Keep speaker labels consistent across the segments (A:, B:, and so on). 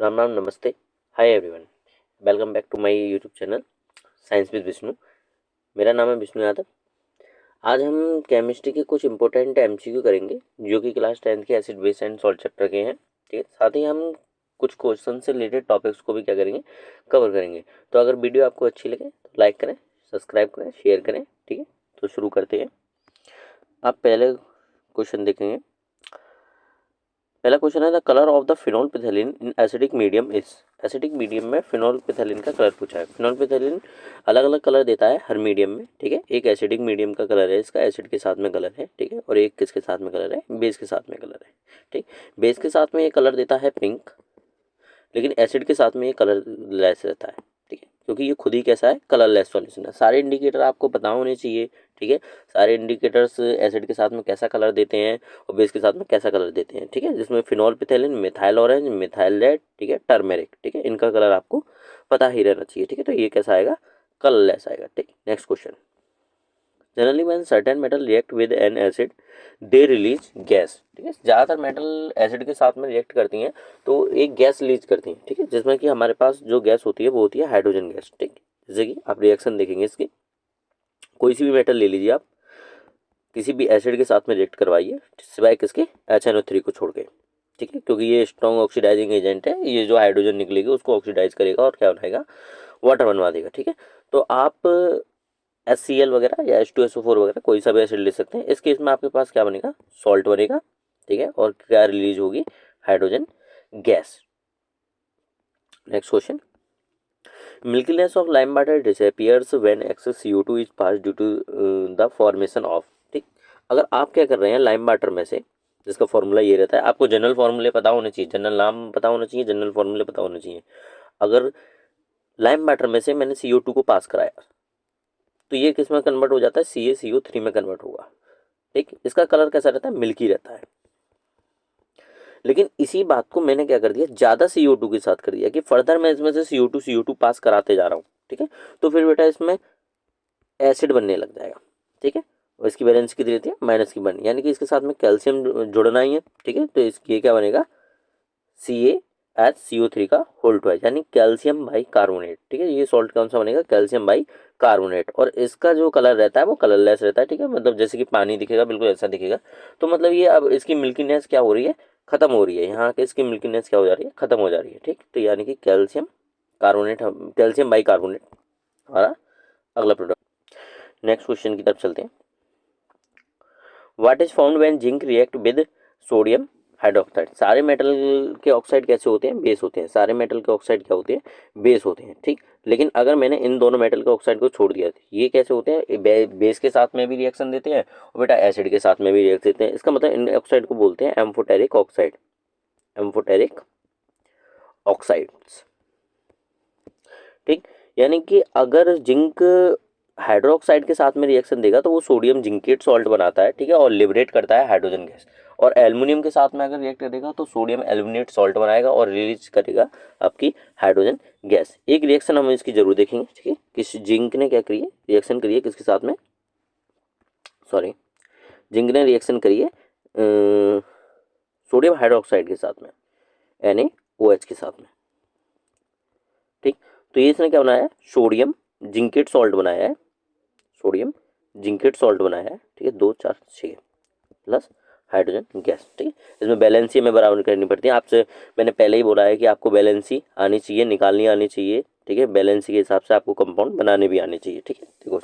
A: राम राम, नमस्ते, hi everyone. Welcome back to my YouTube channel science with Vishnu. मेरा नाम है विष्णु यादव। आज हम केमिस्ट्री के कुछ इंपॉर्टेंट एमसीक्यू करेंगे जो कि क्लास 10th के acid base and salt chapter के हैं। ठीक है, साथ ही हम कुछ क्वेश्चन से रिलेटेड टॉपिक्स को भी क्या करेंगे, कवर करेंगे। तो अगर वीडियो आपको अच्छी लगे तो लाइक करें, सब्सक्राइब करें, शेयर करें। ठीक है, तो शुरू करते हैं। आप पहले क्वेश्चन देखेंगे। पहला क्वेश्चन है the colour of the phenolphthalein in acidic medium is. Acidic medium में फिनोल्फिथेलिन का कलर पूछा है। फिनोल्फिथेलिन अलग अलग कलर देता है हर मीडियम में। ठीक है, एक एसिडिक मीडियम का कलर है, इसका एसिड के साथ में कलर है। ठीक है, और एक किसके साथ में कलर है, बेस के साथ में कलर है। ठीक, बेस के साथ में ये कलर देता है पिंक, लेकिन एसिड के साथ में ये कलर लेस रहता है। ठीक है, क्योंकि ये खुद ही कैसा है, कलरलेस सॉल्यूशन है। सारे इंडिकेटर आपको पता होने चाहिए। ठीक है, सारे इंडिकेटर्स एसिड के साथ में कैसा कलर देते हैं और बेस के साथ में कैसा कलर देते हैं। ठीक है, जिसमें फिनोल्फिथेलिन, मिथाइल ऑरेंज, मिथाइल रेड, ठीक है, टर्मेरिक। ठीक है, इनका कलर आपको पता ही रहना चाहिए। ठीक है, तो ये कैसा आएगा, कलरलेस आएगा। ठीक, next question. Generally when certain metal react with N acid they release gas. ठीक है, ज़्यादातर मेटल एसिड के साथ में रिएक्ट करती हैं तो एक गैस रिलीज करती हैं। ठीक है, जिसमें कि हमारे पास जो गैस होती है वो होती है हाइड्रोजन गैस। ठीक, जैसे कि आप रिएक्शन देखेंगे इसकी, कोई सी भी मेटल ले लीजिए आप, किसी भी एसिड के साथ में रिएक्ट करवाइए सिवाय किसके, HNO3 को छोड़ के। ठीक है, क्योंकि ये स्ट्रॉन्ग ऑक्सीडाइजिंग एजेंट है। ये जो हाइड्रोजन निकलेगी उसको ऑक्सीडाइज करेगा और क्या बनाएगा, वाटर बनवा देगा। ठीक है, तो आप HCl वगैरह या H2SO4 वगैरह कोई सा भी एसिड ले सकते हैं। इस केस में आपके पास क्या बनेगा, सॉल्ट बनेगा। ठीक है, और क्या रिलीज होगी, hydrogen gas. Next question. Milkiness of lime water disappears when excess CO2 is pass due to the formation of. ठीक, अगर आप क्या कर रहे हैं लाइम वाटर में से, जिसका फॉर्मूला ये रहता है, आपको जनरल फॉर्मूले पता होने चाहिए, जनरल नाम पता होना चाहिए, जनरल फॉर्मूले पता होने चाहिए। अगर लाइम वाटर में से मैंने CO2 को पास कराया तो ये किस में कन्वर्ट हो जाता है, CaCO3 में कन्वर्ट होगा। ठीक, इसका कलर कैसा रहता है, मिल्की रहता है। लेकिन इसी बात को मैंने क्या कर दिया, ज्यादा CO2 के साथ कर दिया कि फर्दर मैं इसमें से CO2 पास कराते जा रहा हूँ। ठीक है, तो फिर बेटा इसमें एसिड बनने लग जाएगा। ठीक है, और इसकी वैलेंसी कितनी रहती है, माइनस की बनी, यानी कि इसके साथ में कैल्शियम जुड़ना ही है। ठीक है, तो इसकी क्या बनेगा, CaHCO3 का होल ट्वाइस, यानी कैल्शियम बाई कार्बोनेट। ठीक है, ये सॉल्ट कौन सा बनेगा, कैल्शियम बाई कार्बोनेट। और इसका जो कलर रहता है वो कलरलेस रहता है। ठीक है, मतलब जैसे कि पानी दिखेगा बिल्कुल ऐसा दिखेगा। तो मतलब ये अब इसकी मिल्कीनेस क्या हो रही है, खत्म हो रही है। यहाँ के इसकी मिल्कीनेस क्या हो जा रही है, खत्म हो जा रही है। ठीक, तो यानी कि calcium carbonate, calcium by carbonate हमारा अगला प्रोडक्ट। नेक्स्ट क्वेश्चन की तरफ चलते हैं। What is found when zinc react with sodium hydroxide. सारे मेटल के ऑक्साइड कैसे होते हैं, बेस होते हैं। सारे मेटल के ऑक्साइड क्या होते हैं, बेस होते हैं। ठीक, लेकिन अगर मैंने इन दोनों मेटल के ऑक्साइड को छोड़ दिया तो ये कैसे होते हैं, बेस के साथ में भी रिएक्शन देते हैं और बेटा एसिड के साथ में भी रिएक्ट देते हैं। इसका मतलब इन ऑक्साइड को बोलते हैं एम्फोटेरिक ऑक्साइड, एम्फोटेरिक ऑक्साइड्स। ठीक, यानी कि अगर जिंक हाइड्रोक्साइड के साथ में रिएक्शन देगा तो वो सोडियम जिंकेट सॉल्ट बनाता है। ठीक है, और लिबरेट करता है हाइड्रोजन गैस। और एल्युमिनियम के साथ में अगर रिएक्ट करेगा तो सोडियम एल्यूमिनेट सॉल्ट बनाएगा और रिलीज करेगा आपकी हाइड्रोजन गैस। एक रिएक्शन हम इसकी जरूर देखेंगे। ठीक है, किस जिंक ने क्या करी है, रिएक्शन करी है किसके साथ में, सॉरी, जिंक ने रिएक्शन करी है सोडियम हाइड्रोक्साइड के साथ में, NaOH के साथ में। ठीक, तो ये इसने क्या बनाया है, सोडियम जिंकेट सॉल्ट बनाया है, सोडियम जिंकेट सॉल्ट बनाया है। ठीक है, 2 4 6 प्लस हाइड्रोजन गैस। ठीक है, इसमें बैलेंसी हमें बराबर करनी पड़ती है। आपसे मैंने पहले ही बोला है कि आपको बैलेंसी आनी चाहिए, निकालनी आनी चाहिए। ठीक है, बैलेंसी के हिसाब से आपको कंपाउंड बनाने भी आने चाहिए। ठीक है, देखो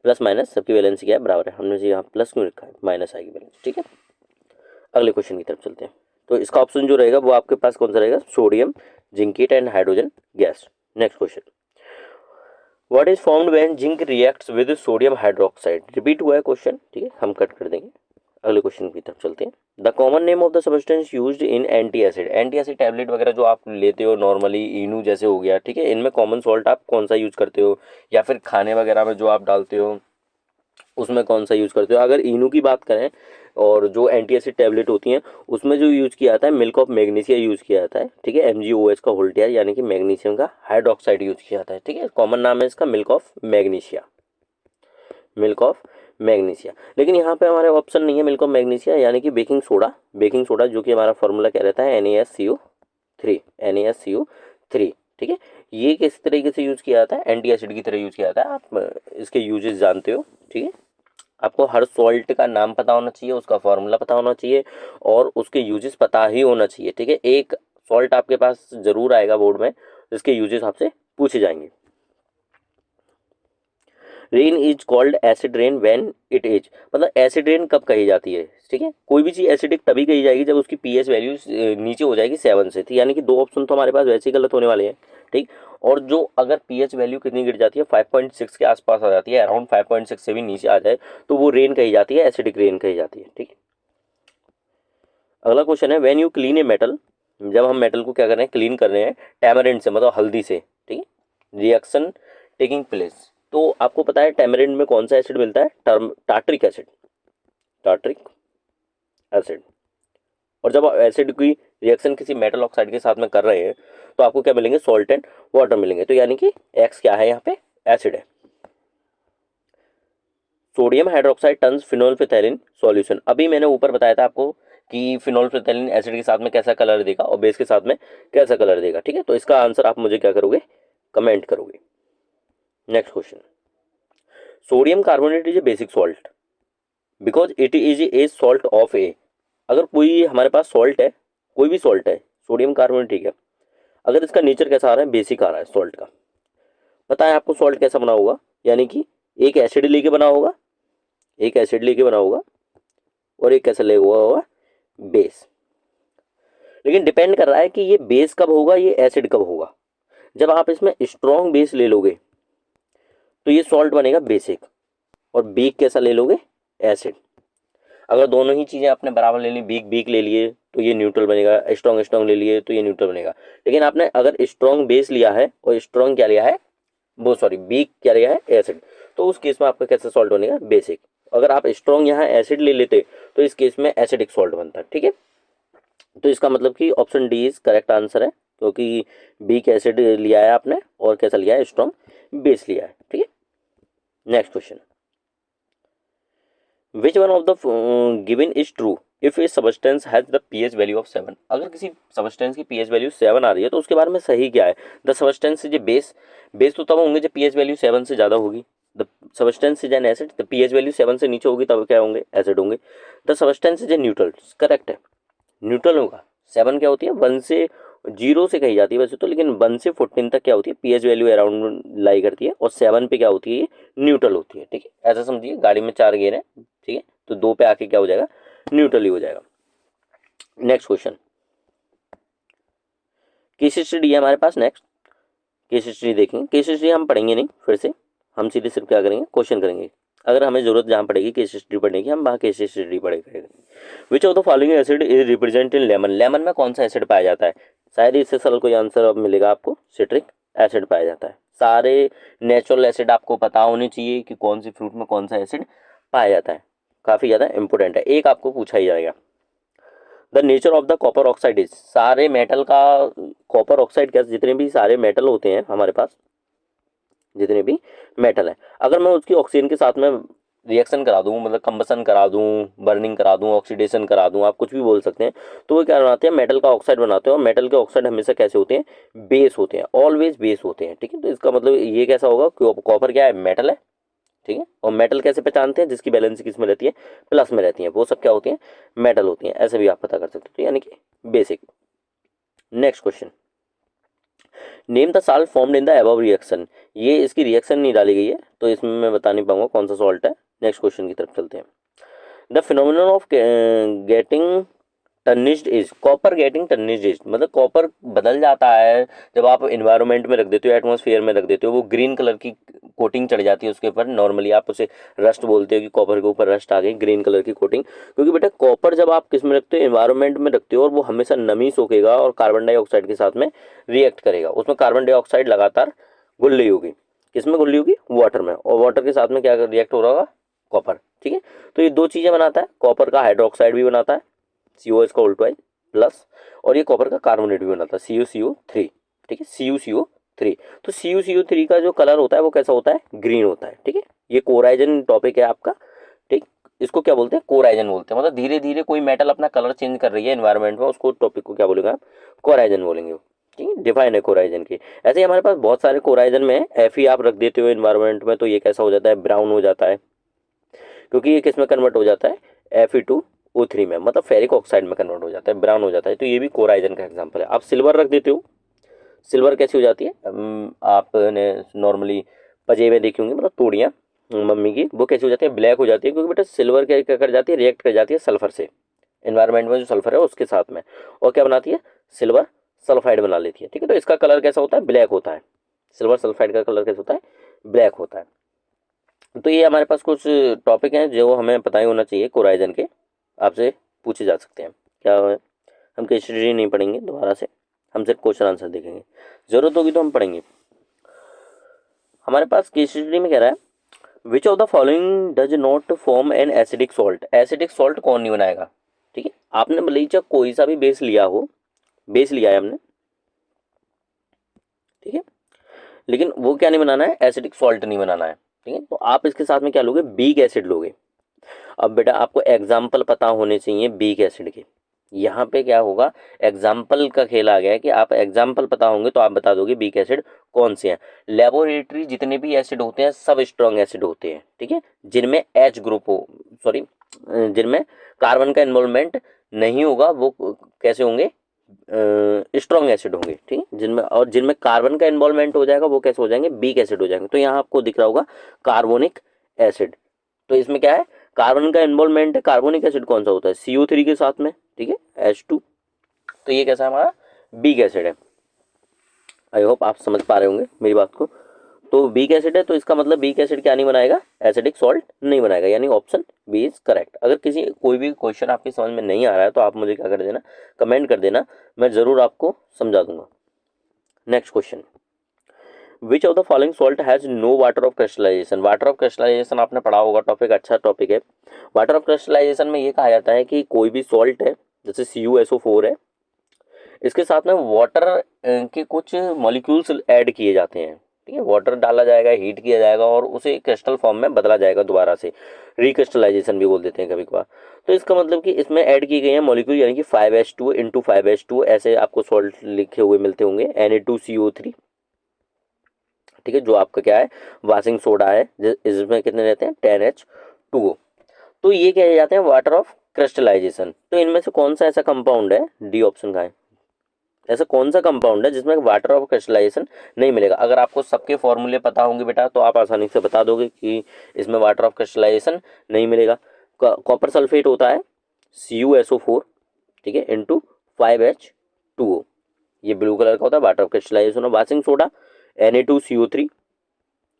A: प्लस माइनस सबकी बैलेंसी क्या है, बराबर है। हमने यहाँ प्लस क्यों रखा है, माइनस आएगी बैलेंस। ठीक है, अगले क्वेश्चन की तरफ चलते हैं। तो इसका ऑप्शन जो रहेगा वो आपके पास कौन सा रहेगा, sodium zincate and hydrogen gas. Next question. What is formed when zinc reacts with sodium hydroxide. Repeat हुआ है क्वेश्चन। ठीक है, हम कट कर देंगे, अगले क्वेश्चन की तरफ चलते हैं। The common name of the substance used in anti acid. Anti acid tablet वगैरह जो आप लेते हो नॉर्मली, इनू जैसे हो गया। ठीक है, इनमें कॉमन सॉल्ट आप कौन सा यूज करते हो, या फिर खाने वगैरह में जो आप डालते हो उसमें कौन सा यूज करते हो। अगर इनू की बात करें और जो एंटी एसिड टैबलेट होती हैं उसमें जो यूज किया जाता है, मिल्क ऑफ मैग्नीशिया यूज किया जाता है। ठीक है, MgOH का होल टेयर, यानी कि मैग्नीशियम का हाइड्रोक्साइड यूज किया जाता है। ठीक है, कॉमन नाम है इसका milk of magnesia, milk of magnesia. लेकिन यहाँ पे हमारे ऑप्शन नहीं है मिल्क ऑफ मैग्नीशिया, यानी कि बेकिंग सोडा। बेकिंग सोडा जो कि हमारा फॉर्मूला क्या रहता है, NaSCO3। NaCO3, NaSCO3, ठीक है। ये किस तरीके से यूज किया जाता है, एंटी एसिड की तरह यूज किया जाता है। आप इसके यूजेस जानते हो, ठीक है। आपको हर सॉल्ट का नाम पता होना चाहिए, उसका फॉर्मूला पता होना चाहिए और उसके यूजेस पता ही होना चाहिए, ठीक है। एक सॉल्ट आपके पास जरूर आएगा बोर्ड में जिसके यूजेस आपसे पूछे जाएंगे। Rain is called acid rain when it is, मतलब एसिड रेन कब कही जाती है, ठीक है। कोई भी चीज एसिडिक तभी कही जाएगी जब उसकी पीएच वैल्यू नीचे हो जाएगी 7 से, थी यानी कि दो ऑप्शन तो हमारे पास वैसे ही गलत होने वाले हैं, ठीक। और जो अगर पीएच वैल्यू कितनी गिर जाती है 5.6 के आसपास आ जाती है, अराउंड 5.6 से भी नीचे आ जाए तो वो रेन कही जाती है, एसिडिक रेन कही जाती है, ठीक है। अगला क्वेश्चन है when you clean a metal, जब हम मेटल को क्या कर रहे हैं, क्लीन कर रहे हैं टैमरिंड से, मतलब हल्दी से, ठीक है, रिएक्शन टेकिंग प्लेस। तो आपको पता है टैमरिंड में कौन सा एसिड मिलता है, टार्ट्रिक एसिड, टार्ट्रिक एसिड। और जब आप एसिड की रिएक्शन किसी मेटल ऑक्साइड के साथ में कर रहे हैं तो आपको क्या मिलेंगे, सॉल्ट एंड वाटर मिलेंगे। तो यानी कि एक्स क्या है यहाँ पे, एसिड है। सोडियम हाइड्रोक्साइड टर्न्स फिनोल्फिथैलिन सॉल्यूशन, अभी मैंने ऊपर बताया था आपको कि फिनोल्फिथैलिन एसिड के साथ में कैसा कलर देगा और बेस के साथ में कैसा कलर देगा, ठीक है। तो इसका आंसर आप मुझे क्या करोगे, कमेंट करोगे। Next question, sodium carbonate is a basic salt because it is a salt of a. अगर कोई हमारे पास सॉल्ट है, कोई भी सॉल्ट है, सोडियम कार्बोनेट, ठीक है, अगर इसका नेचर कैसा आ रहा है, बेसिक आ रहा है सॉल्ट का, पता है आपको सॉल्ट कैसा बना होगा, यानी कि एक एसिड लेके बना होगा, एक एसिड लेके बना होगा और एक कैसा ले हुआ होगा, बेस। लेकिन डिपेंड कर रहा है कि ये बेस कब होगा, ये एसिड कब होगा। जब आप इसमें स्ट्रॉन्ग बेस ले लोगे तो ये सॉल्ट बनेगा बेसिक, और बीक कैसा ले लोगे, एसिड। अगर दोनों ही चीजें आपने बराबर ले ली, बीक बीक ले लिए तो ये न्यूट्रल बनेगा, स्ट्रॉन्ग स्ट्रॉन्ग ले लिए तो ये न्यूट्रल बनेगा। लेकिन आपने अगर स्ट्रॉन्ग बेस लिया है और स्ट्रॉन्ग क्या लिया है, वो सॉरी बीक क्या लिया है, एसिड, तो उस केस में आपका कैसा सॉल्ट बनेगा, बेसिक। अगर आप स्ट्रॉन्ग यहाँ एसिड ले लेते तो इस केस में एसिडिक सॉल्ट बनता है, ठीक है। तो इसका मतलब कि option D is correct answer है, क्योंकि बीक एसिड लिया है आपने और कैसा लिया है, स्ट्रॉन्ग बेस लिया है, ठीक है। Next question, which one of the given is true if A substance has the pH value of 7। अगर किसी सबस्टेंस की पीएच वैल्यू 7 आ रही है तो उसके बारे में सही क्या है, the substance is a base, base तो तब होंगे जब पीएच वैल्यू 7 से ज्यादा होगी। The substance is an acid, the pH value 7 से नीचे होगी तब क्या होंगे, एसिड होंगे। The substance is a neutral, correct है, न्यूट्रल होगा। 7 क्या होती है, 1 से 0 से कही जाती है वैसे तो, लेकिन 1 से 14 तक क्या होती है, पीएच वैल्यू अराउंड लाई करती है, और 7 पे क्या होती है, ये न्यूट्रल होती है, ठीक है। ऐसा समझिए गाड़ी में 4 गियर है, ठीक है, तो 2 पे आके क्या हो जाएगा, न्यूट्रल ही हो जाएगा। नेक्स्ट क्वेश्चन, केस स्टडी है हमारे पास। नेक्स्ट केस स्टडी देखेंगे, केस स्टडी हम पढ़ेंगे नहीं फिर से, हम सीधे सिर्फ क्या करेंगे, क्वेश्चन करेंगे। अगर हमें जरूरत जहाँ पड़ेगी केस स्टडी पढ़ने की, हम वहाँ केस स्टडी पढ़ेंगे। विच of the following acid is represent in lemon, lemon में कौन सा एसिड पाया जाता है, शायद इससे सरल कोई आंसर अब मिलेगा आपको, सिट्रिक एसिड पाया जाता है। सारे नेचुरल एसिड आपको पता होने चाहिए कि कौन सी फ्रूट में कौन सा एसिड पाया जाता है, काफी ज्यादा इंपॉर्टेंट है, एक आपको पूछा ही जाएगा। The nature of the copper oxide is, सारे मेटल का, कॉपर ऑक्साइड क्या, जितने भी सारे मेटल होते हैं हमारे पास, जितने भी मेटल है, अगर मैं उसकी ऑक्सीजन के साथ में रिएक्शन करा दूं, मतलब कंबसन करा दूं, बर्निंग करा दूं, ऑक्सीडेशन करा दूं, आप कुछ भी बोल सकते हैं, तो वो क्या बनाते हैं, मेटल का ऑक्साइड बनाते हैं। और मेटल के ऑक्साइड हमेशा कैसे होते हैं, बेस होते हैं, ऑलवेज बेस होते हैं, ठीक है। तो इसका मतलब ये कैसा होगा, कॉपर क्या है, मेटल है, ठीक है। और मेटल कैसे पहचानते हैं, जिसकी बैलेंस किस में रहती है, प्लस में रहती है, वो सब क्या होती है, मेटल होती हैं, ऐसे भी आप पता कर सकते हो, तो यानी कि basic. Next question, name the salt formed in the above reaction, ये इसकी रिएक्शन नहीं डाली गई है तो इसमें मैं बता नहीं पाऊंगा कौन सा सॉल्ट है। नेक्स्ट क्वेश्चन की तरफ चलते हैं, the phenomenon of getting tarnished is, copper getting tarnished is, मतलब कॉपर बदल जाता है जब आप इन्वायरमेंट में रख देते हो, एटमॉस्फेयर में रख देते हो, वो ग्रीन कलर की कोटिंग चढ़ जाती है उसके ऊपर, नॉर्मली आप उसे रस्ट बोलते हो कि कॉपर के ऊपर रस्ट आ गई, ग्रीन कलर की कोटिंग। क्योंकि बेटा कॉपर जब आप किस में रखते हो, इन्वायरमेंट में रखते हो, और वो हमेशा नमी सोखेगा और कार्बन डाइऑक्साइड के साथ में रिएक्ट करेगा, उसमें कार्बन डाइऑक्साइड लगातार घुल रही होगी, किसमें घुल रही होगी, वाटर में, और वाटर के साथ में क्या रिएक्ट हो रहा होगा, कॉपर, ठीक है। तो ये दो चीजें बनाता है, कॉपर का हाइड्रोक्साइड भी बनाता है, COH का उल्टा प्लस, और ये कॉपर का कार्बोनेट भी बनाता है, CuCO3, ठीक है, CuCO3। तो CuCO3 का जो कलर होता है वो कैसा होता है, ग्रीन होता है, ठीक है। ये कोराइजन टॉपिक है आपका, ठीक। इसको क्या बोलते हैं, कोराइजन बोलते हैं। मतलब धीरे धीरे कोई मेटल अपना कलर चेंज कर रही है एनवायरनमेंट में, उसको टॉपिक को क्या बोलेंगे आप, कोराइजन बोलेंगे। ठीक है, डिफाइन है कोराइजन की। ऐसे ही हमारे पास बहुत सारे कोराइजन में एफ ही आप रख देते हो एनवायरनमेंट में, तो ये कैसा हो जाता है, ब्राउन हो जाता है, क्योंकि ये किस में कन्वर्ट हो जाता है, Fe2O3 में, मतलब फेरिक ऑक्साइड में कन्वर्ट हो जाता है, ब्राउन हो जाता है। तो ये भी कोराइजन का एग्जांपल है। आप सिल्वर रख देते हो, सिल्वर कैसी हो जाती है, आपने नॉर्मली पजेबे देखी होंगी, मतलब तोड़ियाँ मम्मी की, वो कैसी हो जाती है, ब्लैक हो जाती है, क्योंकि बेटा सिल्वर क्या क्या कर जाती है, रिएक्ट कर जाती है सल्फर से, एनवायरनमेंट में जो सल्फर है उसके साथ में, और क्या बनाती है, सिल्वर सल्फाइड बना लेती है। ठीक है, तो इसका कलर कैसा होता है, ब्लैक होता है। सिल्वर सल्फाइड का कलर कैसा होता है, ब्लैक होता है। तो ये हमारे पास कुछ टॉपिक हैं जो हमें पता ही होना चाहिए कोराइजन के, आपसे पूछे जा सकते हैं। क्या है, हम केस स्टडी नहीं पढ़ेंगे दोबारा से, हम सिर्फ क्वेश्चन आंसर देखेंगे, जरूरत होगी तो हम पढ़ेंगे। हमारे पास केस स्टडी में कह रहा है, विच of the following does not form an acidic salt. Acidic salt कौन नहीं बनाएगा। ठीक है, आपने भले कोई सा भी बेस लिया हो, बेस लिया है हमने, ठीक है, लेकिन वो क्या नहीं बनाना है, एसिडिक सॉल्ट नहीं बनाना है। ठीक है, तो आप इसके साथ में क्या लोगे, बीक एसिड लोगे। अब बेटा आपको एग्जाम्पल पता होने चाहिए बीक एसिड के। यहाँ पे क्या होगा, एग्जाम्पल का खेल आ गया है कि आप एग्जाम्पल पता होंगे तो आप बता दोगे बीक एसिड कौन से हैं। लेबोरेटरी जितने भी एसिड होते हैं सब स्ट्रॉन्ग एसिड होते हैं। ठीक है, जिनमें एच ग्रुप हो, सॉरी, जिनमें कार्बन का इन्वॉल्वमेंट नहीं होगा वो कैसे होंगे, स्ट्रॉन्ग एसिड होंगे। ठीक है, जिनमें, और जिनमें कार्बन का इन्वॉल्वमेंट हो जाएगा वो कैसे हो जाएंगे, बीक एसिड हो जाएंगे। तो यहाँ आपको दिख रहा होगा कार्बोनिक एसिड। तो इसमें क्या है, कार्बन का इन्वॉल्वमेंट है, कार्बोनिक एसिड कौन सा होता है, CO3 के साथ में। ठीक है, H2। तो ये कैसा है, हमारा बीक एसिड है। आई होप आप समझ पा रहे होंगे मेरी बात को। तो बीक एसिड है, तो इसका मतलब बीक एसिड क्या नहीं बनाएगा, एसिडिक सॉल्ट नहीं बनाएगा, यानी ऑप्शन बी इज करेक्ट। अगर किसी कोई भी क्वेश्चन आपकी समझ में नहीं आ रहा है तो आप मुझे क्या कर देना, कमेंट कर देना, मैं जरूर आपको समझा दूंगा। Next question, which of the following salt has no water of crystallization. Water of crystallization आपने पढ़ा होगा, टॉपिक अच्छा टॉपिक है। वाटर ऑफ क्रिस्टलाइजेशन में ये कहा जाता है कि कोई भी सॉल्ट है, जैसे CuSO4 है, इसके साथ में वाटर के कुछ मॉलिक्यूल्स ऐड किए जाते हैं। ठीक है, वाटर डाला जाएगा, हीट किया जाएगा और उसे क्रिस्टल फॉर्म में बदला जाएगा दोबारा से, रिक्रिस्टलाइजेशन भी बोल देते हैं कभी कभार। तो इसका मतलब कि इसमें ऐड की गई है मॉलिक्यूल, यानी कि 5H2 इंटू 5H2 ऐसे आपको सॉल्ट लिखे हुए मिलते होंगे, Na2CO3। ठीक है, जो आपका क्या है, वाशिंग सोडा है, इसमें कितने रहते हैं, 10H2O। तो ये कहे जाते हैं वाटर ऑफ क्रिस्टलाइजेशन। तो इनमें से कौन सा ऐसा कंपाउंड है, डी ऑप्शन का है, ऐसा कौन सा कंपाउंड है जिसमें वाटर ऑफ क्रिस्टलाइजेशन नहीं मिलेगा। अगर आपको सबके फॉर्मूले पता होंगे बेटा तो आप आसानी से बता दोगे कि इसमें वाटर ऑफ क्रिस्टलाइजेशन नहीं मिलेगा। कॉपर सल्फेट होता है CuSO4, ठीक है, इंटू 5H2O, ये ब्लू कलर का होता है वाटर ऑफ क्रिस्टलाइजेशन। और washing soda Na2CO3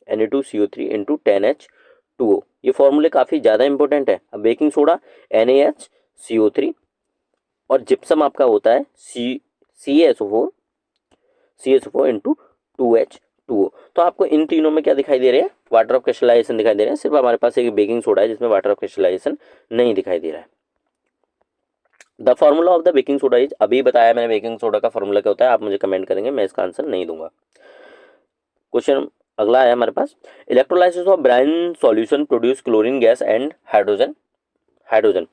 A: into 10H2O, ये फॉर्मूले काफ़ी ज़्यादा इंपॉर्टेंट है। अब बेकिंग सोडा NaHCO3, और जिप्सम आपका होता है CaSO4 इंटू 2H2O। तो आपको इन तीनों में क्या दिखाई दे रहे हैं, वाटर ऑफ क्रिस्टलाइजेशन दिखाई दे रहे हैं। सिर्फ हमारे पास एक बेकिंग सोडा है जिसमें वाटर ऑफ क्रिस्टलाइजेशन नहीं दिखाई दे रहा है। The formula of the baking soda is, अभी बताया मैंने बेकिंग सोडा का फॉर्मूला क्या होता है, आप मुझे कमेंट करेंगे, मैं इसका आंसर नहीं दूंगा। क्वेश्चन अगला है हमारे पास, electrolysis of brine solution produce chlorine gas and hydrogen hydrogen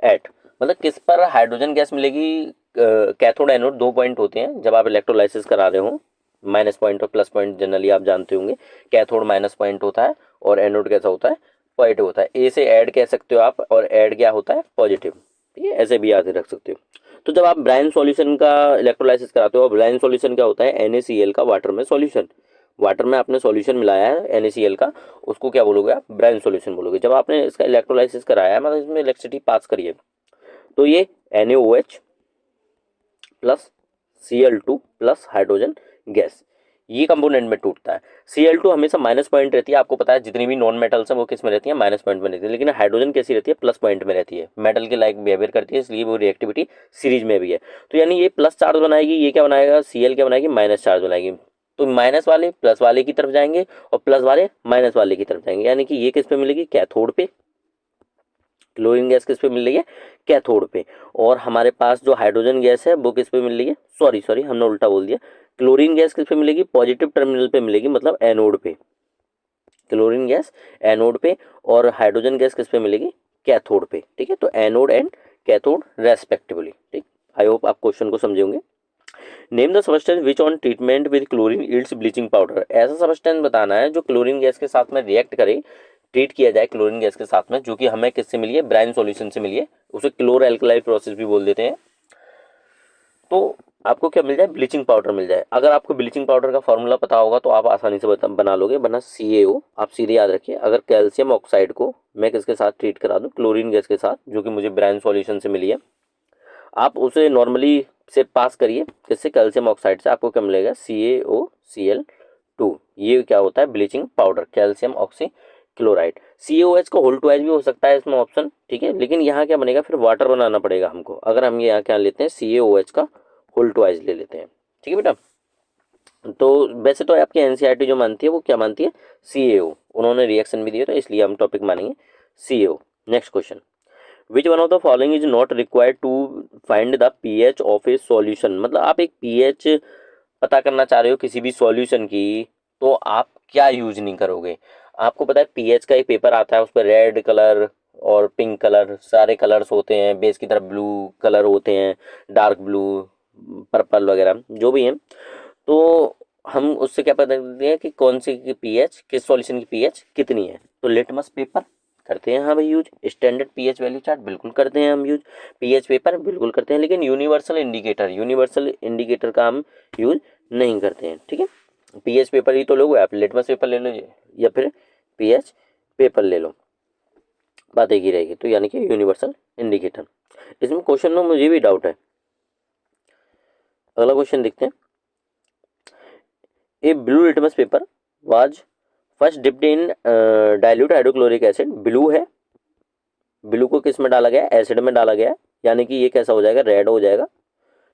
A: at, मतलब किस पर हाइड्रोजन गैस मिलेगी। कैथोड एनोड 2 पॉइंट होते हैं जब आप इलेक्ट्रोलाइसिस करा रहे हो, माइनस पॉइंट और प्लस पॉइंट जनरली आप जानते होंगे। कैथोड माइनस पॉइंट होता है और एनोड कैसा होता है, पॉजिटिव होता है। ए से ऐड कह सकते हो आप, और ऐड क्या होता है, पॉजिटिव। ठीक है, ऐसे भी याद रख सकते हो। तो जब आप ब्राइन सॉल्यूशन का इलेक्ट्रोलाइसिस कराते हो, ब्राइन सॉल्यूशन क्या होता है, NaCl का वाटर में सॉल्यूशन, वाटर में आपने सॉल्यूशन मिलाया है NaCl का, उसको क्या बोलोगे आप, ब्राइन सॉल्यूशन बोलोगे। जब आपने इसका इलेक्ट्रोलाइसिस कराया है, मतलब इसमें इलेक्ट्रिसिटी पास करिए, तो ये NaOH plus Cl2 plus hydrogen gas, ये कंपोनेंट में टूटता है। Cl2 हमेशा माइनस पॉइंट रहती है, आपको पता है जितनी भी नॉन मेटल्स हैं वो किस में रहती है, माइनस पॉइंट में रहती है। लेकिन हाइड्रोजन कैसी रहती है, प्लस पॉइंट में रहती है, मेटल के लाइक बिहेवियर करती है, इसलिए वो रिएक्टिविटी सीरीज में भी है। तो यानी ये प्लस चार्ज बनाएगी, ये क्या बनाएगा, Cl क्या बनाएगी, माइनस चार्ज बनाएगी। तो माइनस वाले प्लस वाले की तरफ जाएंगे और प्लस वाले माइनस वाले की तरफ जाएंगे, यानी कि ये किस पे मिलेगी, कैथोड पे। क्लोरीन गैस किस पे मिल रही है, कैथोड पे। और हमारे पास जो हाइड्रोजन गैस है वो किस पे मिल रही है, सॉरी हमने उल्टा बोल दिया, क्लोरीन गैस किस पे मिलेगी, पॉजिटिव टर्मिनल पे मिलेगी, मतलब एनोड पे। क्लोरीन गैस एनोड पे और हाइड्रोजन गैस किस पे मिलेगी, कैथोड पे। ठीक है, तो एनोड एंड कैथोड रेस्पेक्टिवली। ठीक, आई होप आप क्वेश्चन को समझे होंगे। Name the substance which on treatment with chlorine yields bleaching powder. ऐसा सब्सटेंस बताना है जो क्लोरीन गैस के साथ में रिएक्ट करे, ट्रीट किया जाए क्लोरीन गैस के साथ में, जो कि हमें किससे मिली है, ब्राइन सॉल्यूशन से मिली है, उसे क्लोर एल्कलाइड प्रोसेस भी बोल देते हैं। तो आपको क्या मिल जाए, ब्लीचिंग पाउडर मिल जाए। अगर आपको ब्लीचिंग पाउडर का फॉर्मूला पता होगा तो आप आसानी से बना लोगे, वरना CaO आप सीधे याद रखिए। अगर कैल्शियम ऑक्साइड को मैं किसके साथ ट्रीट करा दूं, क्लोरीन गैस के साथ, जो कि मुझे ब्राइन सॉल्यूशन से मिली है, आप उसे नॉर्मली से पास करिए किससे, कैल्शियम ऑक्साइड से, आपको क्या मिलेगा, CaOCl2। ये क्या होता है, bleaching powder, calcium oxy chloride. CaOH का होल ट्वाइस भी हो सकता है इसमें ऑप्शन। ठीक है, लेकिन यहाँ क्या बनेगा, फिर वाटर बनाना पड़ेगा हमको। अगर हम यहाँ क्या लेते हैं, CaOH का होल ट्वाइस ले लेते हैं। ठीक है बेटा, तो वैसे तो आपकी NCERT जो मानती है वो क्या मानती है, CaO। उन्होंने रिएक्शन भी दिया तो इसलिए हम टॉपिक मानेंगे CaO। Next question, which one of the following is not required to find the pH of a solution. मतलब आप एक pH पता करना चाह रहे हो किसी भी सॉल्यूशन की, तो आप क्या यूज नहीं करोगे। आपको पता है pH का एक पेपर आता है, उस पर रेड कलर और पिंक कलर सारे कलर्स होते हैं, बेस की तरफ ब्लू कलर होते हैं, डार्क ब्लू, पर्पल वगैरह जो भी हैं। तो हम उससे क्या पता करते हैं कि कौन सी की pH, किस सॉल्यूशन की pH कितनी है। तो लिटमस पेपर करते हैं हाँ भाई use, standard pH value chart बिल्कुल करते हैं हम यूज, pH पेपर बिल्कुल करते हैं, लेकिन यूनिवर्सल इंडिकेटर का हम यूज नहीं करते हैं। ठीक है, pH पेपर ही तो लोगे आप, लिटमस पेपर ले लो या फिर pH पेपर ले लो, बात एक ही रहेगी। तो यानी कि यूनिवर्सल इंडिकेटर। इसमें क्वेश्चन में मुझे भी डाउट है, अगला क्वेश्चन देखते हैं। A blue litmus paper was first dipped in dilute hydrochloric acid. Blue है, ब्लू को किस में डाला गया, एसिड में डाला गया, यानी कि ये कैसा हो जाएगा, रेड हो जाएगा।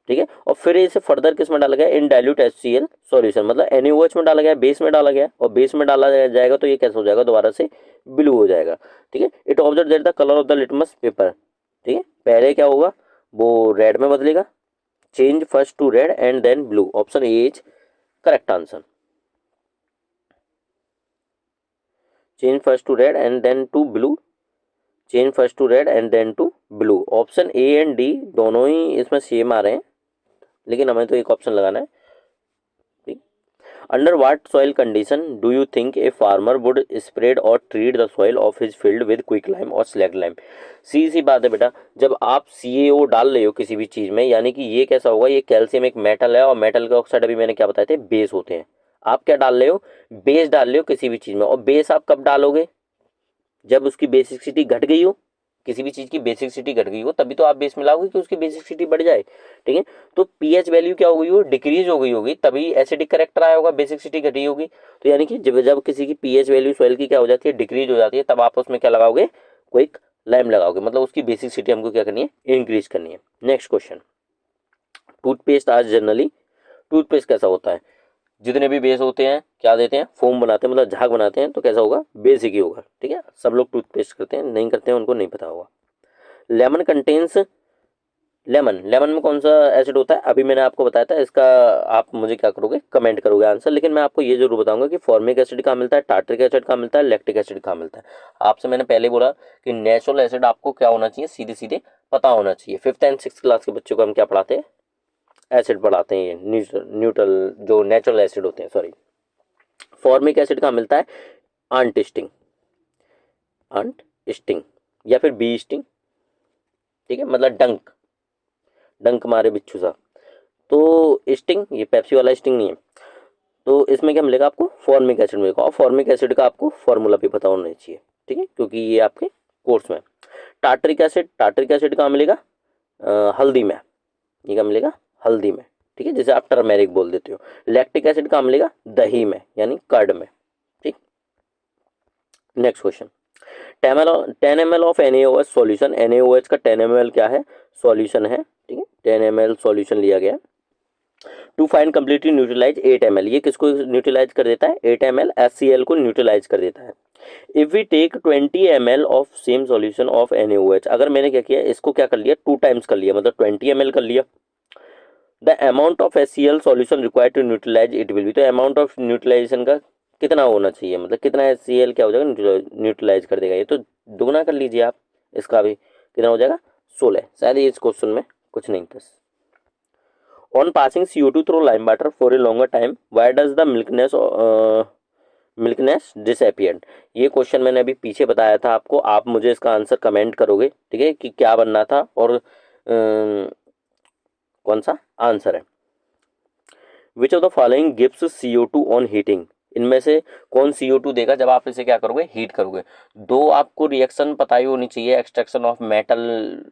A: ठीक है, और फिर इसे फर्दर किस में डाला गया, इन डाइल्यूट HCl सॉल्यूशन, मतलब NaOH में डाला गया, बेस में डाला गया, और बेस में डाला जाएगा तो ये कैसा हो जाएगा, दोबारा से ब्लू हो जाएगा। ठीक है, it observe that the colour of the litmus paper. ठीक है, पहले क्या होगा, वो रेड में बदलेगा, change first to red and then blue. Option A is correct answer, change first to red and then to blue, change first to red and then to blue. Option A and D दोनों ही इसमें same आ रहे हैं, लेकिन हमें तो एक option लगाना है। ठीक, under what soil condition do you think a farmer would spread or treat the soil of his field with quicklime or slag lime. C बात है बेटा, जब आप CaO डाल रहे हो किसी भी चीज में, यानी कि ये कैसा होगा, ये कैल्शियम एक मेटल है, और मेटल के ऑक्साइड अभी मैंने क्या बताया थे, बेस होते हैं। आप क्या डाल रहे हो, बेस डाल रहे हो किसी भी चीज में, और बेस आप कब डालोगे, जब उसकी बेसिसिटी घट गई हो, किसी भी चीज की बेसिसिटी घट गई हो, तभी तो आप बेस मिलाओगे कि उसकी बेसिसिटी बढ़ जाए। ठीक है, तो pH वैल्यू क्या हो गई हो, डिक्रीज हो गई होगी, तभी एसिडिक करेक्टर आया होगा, बेसिसिटी घटी होगी। तो यानी कि जब किसी की pH वैल्यू सॉइल की क्या हो जाती है, डिक्रीज हो जाती है, तब आप उसमें क्या लगाओगे, क्विक लाइम लगाओगे, मतलब उसकी बेसिसिटी हमको क्या करनी है, इंक्रीज करनी है। नेक्स्ट क्वेश्चन, टूथपेस्ट आज जनरली, टूथपेस्ट कैसा होता है, जितने भी बेस होते हैं क्या देते हैं, फोम बनाते हैं, मतलब झाग बनाते हैं, तो कैसा होगा, बेसिक ही होगा। ठीक है, सब लोग टूथपेस्ट करते हैं, नहीं करते हैं उनको नहीं पता होगा। लेमन कंटेन्स, लेमन में कौन सा एसिड होता है, अभी मैंने आपको बताया था, इसका आप मुझे क्या करोगे, कमेंट करोगे आंसर। लेकिन मैं आपको ये जरूर बताऊंगा कि फॉर्मिक एसिड कहाँ मिलता है, टार्ट्रिक एसिड कहाँ मिलता है, लैक्टिक एसिड कहाँ मिलता है। आपसे मैंने पहले बोला कि नेचुरल एसिड आपको क्या होना चाहिए, सीधे सीधे पता होना चाहिए। 5th एंड 6th क्लास के बच्चों को हम क्या पढ़ाते हैं, एसिड पढ़ाते हैं, न्यूट्रल जो नेचुरल एसिड होते हैं, सॉरी। फॉर्मिक एसिड कहाँ मिलता है, आंट स्टिंग, आंट स्टिंग या फिर बी स्टिंग। ठीक है, मतलब डंक, डंक मारे बिच्छू सा। तो स्टिंग, ये पेप्सी वाला स्टिंग नहीं है। तो इसमें क्या मिलेगा आपको, फॉर्मिक एसिड मिलेगा, और फॉर्मिक एसिड का आपको फॉर्मूला भी पता होना चाहिए। ठीक है, क्योंकि ये आपके कोर्स में। टार्ट्रिक एसिड, टार्ट्रिक एसिड कहाँ मिलेगा, हल्दी में, ये क्या मिलेगा, हल्दी में। ठीक है, जैसे आप टर्मेरिक बोल देते हो। लैक्टिक एसिड कहाँ मिलेगा, दही में, यानी कर्ड में। ठीक, next question, 10 ml of NaOH solution, NaOH का 10 ml क्या है, सॉल्यूशन है। ठीक है, 10 ml सॉल्यूशन लिया गया। To find completely neutralize 8 ml, ये किसको न्यूट्रलाइज कर देता है, 8 ml HCl को न्यूट्रलाइज कर देता है। If we take 20 ml of same solution of NaOH, अगर मैंने क्या किया, इसको क्या कर लिया, 2 टाइम्स कर लिया, मतलब 20 ml कर लिया। The amount of HCl solution required to neutralize it will be, तो अमाउंट ऑफ न्यूट्रलाइजेशन का कितना होना चाहिए, मतलब कितना HCl क्या हो जाएगा, न्यूट्रलाइज कर देगा ये। तो दुगना कर लीजिए आप, इसका भी कितना हो जाएगा 16। शायद इस क्वेश्चन में कुछ नहीं था। On passing CO2 through lime water for a longer time why does the milkiness disappeared. ये क्वेश्चन मैंने अभी पीछे बताया था आपको, आप मुझे इसका आंसर कमेंट करोगे, ठीक है, कि क्या बनना था और कौन सा आंसर है। विच of the following gives CO2 on heating, इनमें से कौन CO2 देगा जब आप इसे क्या करोगे, हीट करोगे। दो आपको रिएक्शन पता ही होनी चाहिए, एक्सट्रैक्शन ऑफ मेटल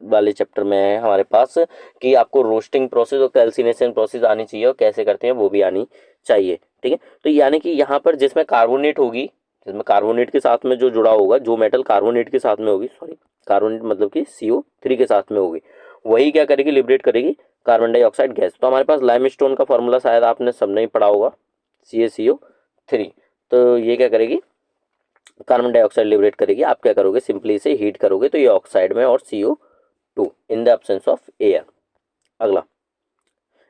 A: वाले चैप्टर में है हमारे पास, कि आपको रोस्टिंग प्रोसेस और कैल्सिनेशन प्रोसेस आनी चाहिए, और कैसे करते हैं वो भी आनी चाहिए, ठीक है। तो यानी कि यहाँ पर जिसमें कार्बोनेट होगी, जिसमें कार्बोनेट के साथ में जो जुड़ा होगा, जो मेटल कार्बोनेट के साथ में होगी, सॉरी कार्बोनेट मतलब कि CO3 के साथ में होगी, वही क्या करेगी, लिबरेट करेगी कार्बन डाइऑक्साइड गैस। तो हमारे पास लाइमस्टोन का फॉर्मूला शायद आपने सबने ही पढ़ा होगा, CaCO3। तो ये क्या करेगी, कार्बन डाइऑक्साइड लिबरेट करेगी। आप क्या करोगे, सिंपली इसे हीट करोगे तो ये ऑक्साइड में और CO2 in the absence of air. अगला,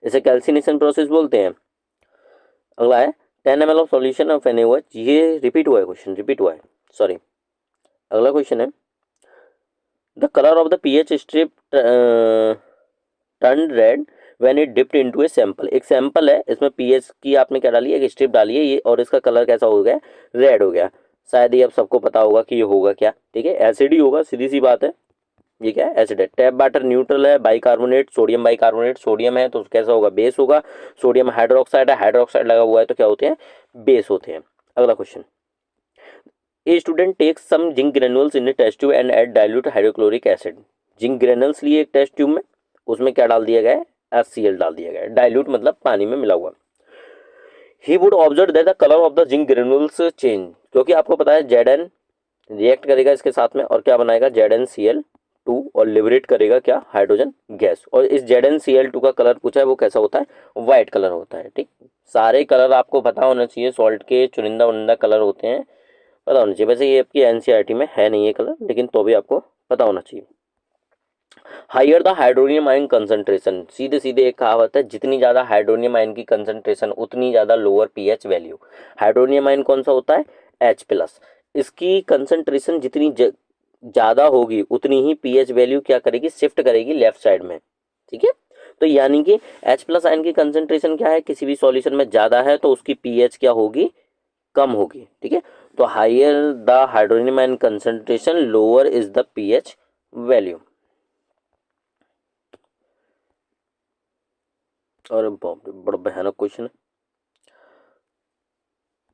A: इसे कैल्सिनेशन प्रोसेस बोलते हैं। अगला है 10 ml of solution of NaOH, ये रिपीट हुआ है क्वेश्चन, रिपीट हुआ है, सॉरी। अगला क्वेश्चन है the colour of the pH strip turn red when it dipped into a sample. एक सैंपल है, इसमें पीएच की आपने क्या डाली है, एक स्ट्रिप डाली है ये, और इसका कलर कैसा हो गया, रेड हो गया। शायद ये अब सबको पता होगा कि ये होगा क्या, ठीक है, एसिड ही होगा, सीधी सी बात है। ये क्या है, एसिड है। टैप वाटर न्यूट्रल है, बाइकार्बोनेट, सोडियम बाइकार्बोनेट, सोडियम है तो कैसा होगा, बेस होगा। सोडियम हाइड्रोक्साइड है, हाइड्रोक्साइड लगा हुआ है तो क्या होते हैं, बेस होते हैं। अगला question, a student takes some zinc granules in a test tube and add dilute hydrochloric acid. Zinc granules लिए एक टेस्ट ट्यूब में, उसमें क्या डाल दिया गया है, HCl डाल दिया गया है। डाइल्यूट मतलब पानी में मिला हुआ। He would observe that the colour of the zinc granules change, क्योंकि आपको पता है Zn रिएक्ट करेगा इसके साथ में और क्या बनाएगा, ZnCl2, और लिबरेट करेगा क्या, हाइड्रोजन गैस। और इस ZnCl2 का कलर पूछा है, वो कैसा होता है, व्हाइट कलर होता है, ठीक। सारे कलर आपको पता होना चाहिए, सॉल्ट के चुनिंदा उनिंदा कलर होते हैं, पता होना चाहिए। वैसे ये आपकी NCERT में है नहीं ये कलर, लेकिन तो भी आपको पता होना चाहिए। Higher the hydronium ion concentration, सीधे सीधे एक कहावत है, जितनी ज़्यादा हाइड्रोनियम आयन की कंसंट्रेशन उतनी ज़्यादा lower pH value. Hydronium ion कौन सा होता है, H+। इसकी कंसंट्रेशन जितनी ज़्यादा होगी उतनी ही पीएच वैल्यू क्या करेगी, शिफ्ट करेगी लेफ्ट साइड में, ठीक है। तो यानी कि H+ आयन की कंसंट्रेशन क्या है, किसी भी सॉल्यूशन में ज़्यादा है तो उसकी पीएच क्या होगी, कम होगी, ठीक है। तो higher the hydronium ion concentration lower is the pH value. और बाप रे, बड़ा भयानक क्वेश्चन है।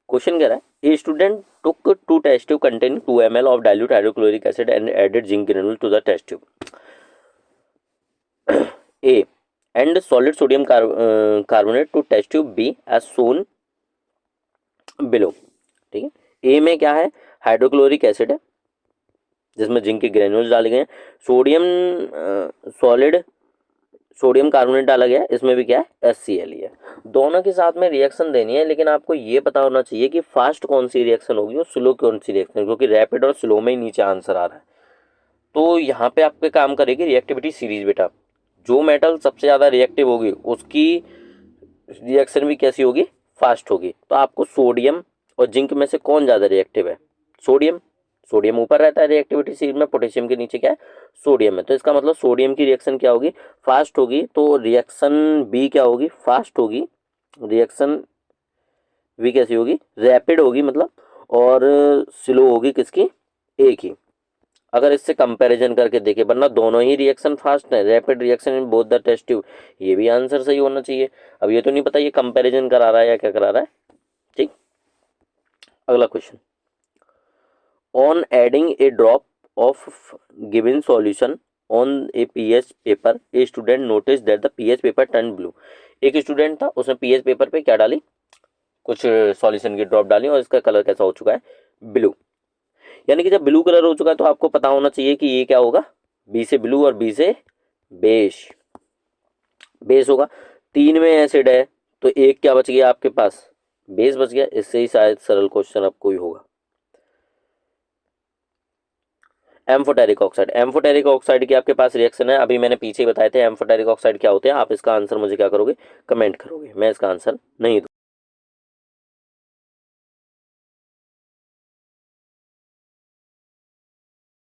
A: क्वेश्चन कह रहा है a student took 2 test tube containing 2 ml of dilute hydrochloric acid and added zinc granule to the test tube. A and solid sodium carbonate to test tube B as shown below, ठीक है। ए में क्या है, hydrochloric acid है जिसमें zinc के granules डाले गए हैं। सोडियम सॉलिड सोडियम कार्बोनेट डाला गया है, इसमें भी क्या है, HCl ही है। दोनों के साथ में रिएक्शन देनी है, लेकिन आपको ये पता होना चाहिए कि फास्ट कौन सी रिएक्शन होगी और स्लो कौन सी रिएक्शन, क्योंकि रैपिड और स्लो में ही नीचे आंसर आ रहा है। तो यहाँ पे आपके काम करेगी रिएक्टिविटी सीरीज बेटा। जो मेटल सबसे ज़्यादा रिएक्टिव होगी उसकी रिएक्शन भी कैसी होगी, फास्ट होगी। तो आपको सोडियम और जिंक में से कौन ज़्यादा रिएक्टिव है, सोडियम। सोडियम ऊपर रहता है रिएक्टिविटी सीरीज में, पोटेशियम के नीचे क्या है, सोडियम है। तो इसका मतलब सोडियम की रिएक्शन क्या होगी, फास्ट होगी। तो रिएक्शन बी क्या होगी, फास्ट होगी। रिएक्शन बी कैसी होगी, रैपिड होगी मतलब, और स्लो होगी किसकी, ए की। अगर इससे कंपैरिजन करके देखें, वरना दोनों ही रिएक्शन फास्ट है, rapid reaction in both the test tube, ये भी आंसर सही होना चाहिए। अब ये तो नहीं पता ये कंपैरिजन करा रहा है या क्या करा रहा है, ठीक। अगला question, on adding A drop of given solution on A pH paper a student notice that the pH paper turn blue. एक स्टूडेंट था, उसने पीएच पेपर पे क्या डाली, कुछ सॉल्यूशन की ड्रॉप डाली और इसका कलर कैसा हो चुका है, ब्लू। यानी कि जब ब्लू कलर हो चुका है तो आपको पता होना चाहिए कि ये क्या होगा, बी से ब्लू और बी से बेस, बेस होगा। 3 में एसिड है तो एक क्या बच गया आपके पास, बेस बच गया। इससे ही शायद सरल क्वेश्चन अब कोई होगा। एम्फोटेरिक ऑक्साइड, एम्फोटेरिक ऑक्साइड की आपके पास रिएक्शन है, अभी मैंने पीछे बताए थे एम्फोटेरिक ऑक्साइड क्या होते हैं। आप इसका आंसर मुझे क्या करोगे, कमेंट करोगे, मैं इसका आंसर नहीं